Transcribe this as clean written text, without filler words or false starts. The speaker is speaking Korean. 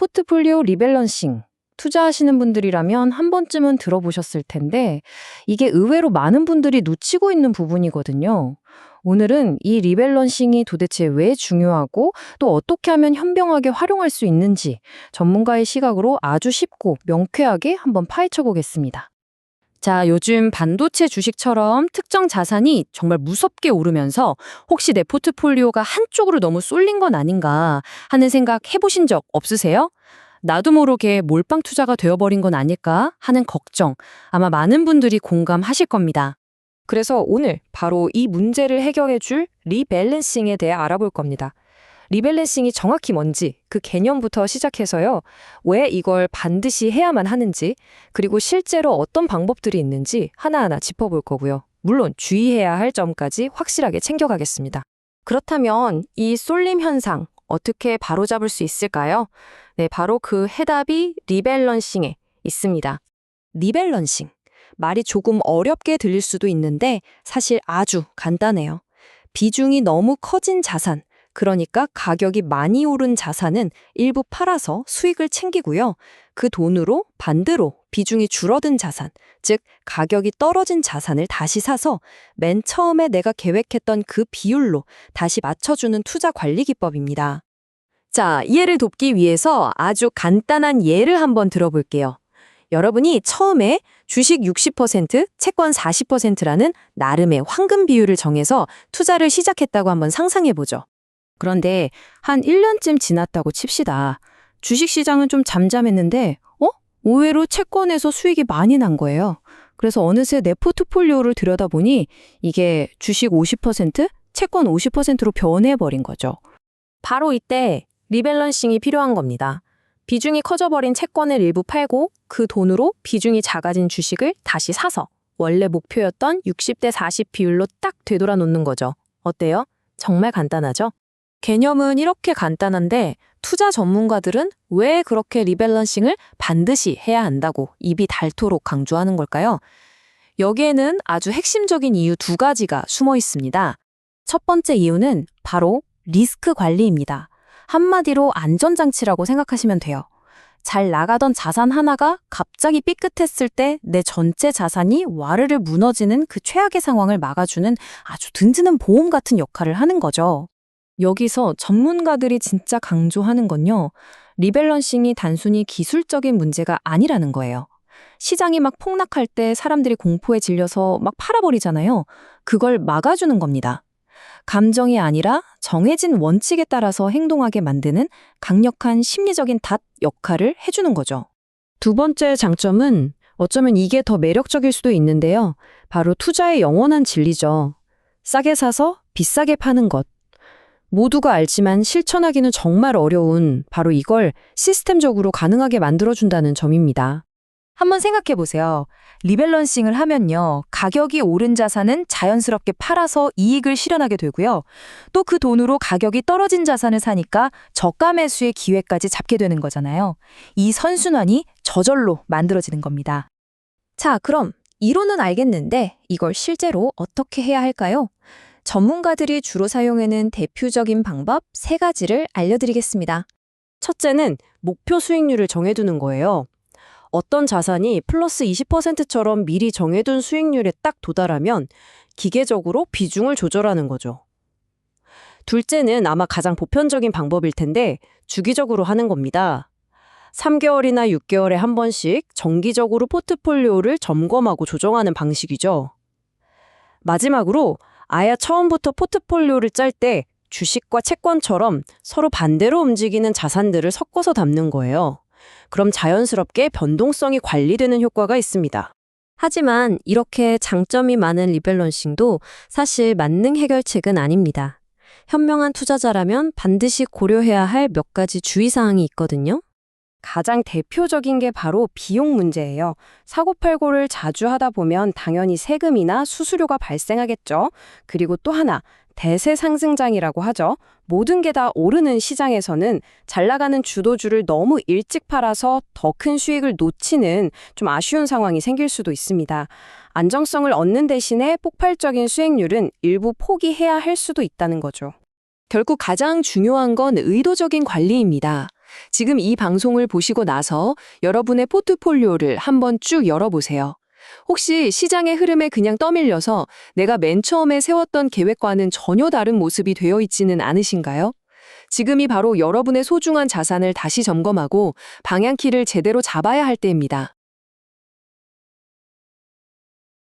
포트폴리오 리밸런싱. 투자하시는 분들이라면 한 번쯤은 들어보셨을 텐데 이게 의외로 많은 분들이 놓치고 있는 부분이거든요. 오늘은 이 리밸런싱이 도대체 왜 중요하고 또 어떻게 하면 현명하게 활용할 수 있는지 전문가의 시각으로 아주 쉽고 명쾌하게 한번 파헤쳐 보겠습니다. 자, 요즘 반도체 주식처럼 특정 자산이 정말 무섭게 오르면서 혹시 내 포트폴리오가 한쪽으로 너무 쏠린 건 아닌가 하는 생각 해보신 적 없으세요? 나도 모르게 몰빵 투자가 되어버린 건 아닐까 하는 걱정, 아마 많은 분들이 공감하실 겁니다. 그래서 오늘 바로 이 문제를 해결해 줄 리밸런싱에 대해 알아볼 겁니다. 리밸런싱이 정확히 뭔지 그 개념부터 시작해서요. 왜 이걸 반드시 해야만 하는지, 그리고 실제로 어떤 방법들이 있는지 하나하나 짚어볼 거고요. 물론 주의해야 할 점까지 확실하게 챙겨가겠습니다. 그렇다면 이 쏠림 현상 어떻게 바로잡을 수 있을까요? 네, 바로 그 해답이 리밸런싱에 있습니다. 리밸런싱. 말이 조금 어렵게 들릴 수도 있는데 사실 아주 간단해요. 비중이 너무 커진 자산, 그러니까 가격이 많이 오른 자산은 일부 팔아서 수익을 챙기고요. 그 돈으로 반대로 비중이 줄어든 자산, 즉 가격이 떨어진 자산을 다시 사서 맨 처음에 내가 계획했던 그 비율로 다시 맞춰주는 투자 관리 기법입니다. 자, 이해를 돕기 위해서 아주 간단한 예를 한번 들어볼게요. 여러분이 처음에 주식 60%, 채권 40%라는 나름의 황금 비율을 정해서 투자를 시작했다고 한번 상상해보죠. 그런데 한 1년쯤 지났다고 칩시다. 주식시장은 좀 잠잠했는데 의외로 채권에서 수익이 많이 난 거예요. 그래서 어느새 내 포트폴리오를 들여다보니 이게 주식 50%, 채권 50%로 변해버린 거죠. 바로 이때 리밸런싱이 필요한 겁니다. 비중이 커져버린 채권을 일부 팔고 그 돈으로 비중이 작아진 주식을 다시 사서 원래 목표였던 60대 40 비율로 딱 되돌아 놓는 거죠. 어때요? 정말 간단하죠? 개념은 이렇게 간단한데 투자 전문가들은 왜 그렇게 리밸런싱을 반드시 해야 한다고 입이 닳도록 강조하는 걸까요? 여기에는 아주 핵심적인 이유 두 가지가 숨어 있습니다. 첫 번째 이유는 바로 리스크 관리입니다. 한마디로 안전장치라고 생각하시면 돼요. 잘 나가던 자산 하나가 갑자기 삐끗했을 때 내 전체 자산이 와르르 무너지는 그 최악의 상황을 막아주는 아주 든든한 보험 같은 역할을 하는 거죠. 여기서 전문가들이 진짜 강조하는 건요. 리밸런싱이 단순히 기술적인 문제가 아니라는 거예요. 시장이 막 폭락할 때 사람들이 공포에 질려서 막 팔아버리잖아요. 그걸 막아주는 겁니다. 감정이 아니라 정해진 원칙에 따라서 행동하게 만드는 강력한 심리적인 닷 역할을 해주는 거죠. 두 번째 장점은 어쩌면 이게 더 매력적일 수도 있는데요. 바로 투자의 영원한 진리죠. 싸게 사서 비싸게 파는 것. 모두가 알지만 실천하기는 정말 어려운 바로 이걸 시스템적으로 가능하게 만들어준다는 점입니다. 한번 생각해 보세요. 리밸런싱을 하면요. 가격이 오른 자산은 자연스럽게 팔아서 이익을 실현하게 되고요. 또 그 돈으로 가격이 떨어진 자산을 사니까 저가 매수의 기회까지 잡게 되는 거잖아요. 이 선순환이 저절로 만들어지는 겁니다. 자, 그럼 이론은 알겠는데 이걸 실제로 어떻게 해야 할까요? 전문가들이 주로 사용하는 대표적인 방법 3가지를 알려드리겠습니다. 첫째는 목표 수익률을 정해두는 거예요. 어떤 자산이 플러스 20%처럼 미리 정해둔 수익률에 딱 도달하면 기계적으로 비중을 조절하는 거죠. 둘째는 아마 가장 보편적인 방법일 텐데 주기적으로 하는 겁니다. 3개월이나 6개월에 한 번씩 정기적으로 포트폴리오를 점검하고 조정하는 방식이죠. 마지막으로 아예 처음부터 포트폴리오를 짤 때 주식과 채권처럼 서로 반대로 움직이는 자산들을 섞어서 담는 거예요. 그럼 자연스럽게 변동성이 관리되는 효과가 있습니다. 하지만 이렇게 장점이 많은 리밸런싱도 사실 만능 해결책은 아닙니다. 현명한 투자자라면 반드시 고려해야 할 몇 가지 주의사항이 있거든요. 가장 대표적인 게 바로 비용 문제예요. 사고팔고를 자주 하다 보면 당연히 세금이나 수수료가 발생하겠죠. 그리고 또 하나, 대세 상승장이라고 하죠. 모든 게 다 오르는 시장에서는 잘 나가는 주도주를 너무 일찍 팔아서 더 큰 수익을 놓치는 좀 아쉬운 상황이 생길 수도 있습니다. 안정성을 얻는 대신에 폭발적인 수익률은 일부 포기해야 할 수도 있다는 거죠. 결국 가장 중요한 건 의도적인 관리입니다. 지금 이 방송을 보시고 나서 여러분의 포트폴리오를 한번 쭉 열어보세요. 혹시 시장의 흐름에 그냥 떠밀려서 내가 맨 처음에 세웠던 계획과는 전혀 다른 모습이 되어 있지는 않으신가요? 지금이 바로 여러분의 소중한 자산을 다시 점검하고 방향키를 제대로 잡아야 할 때입니다.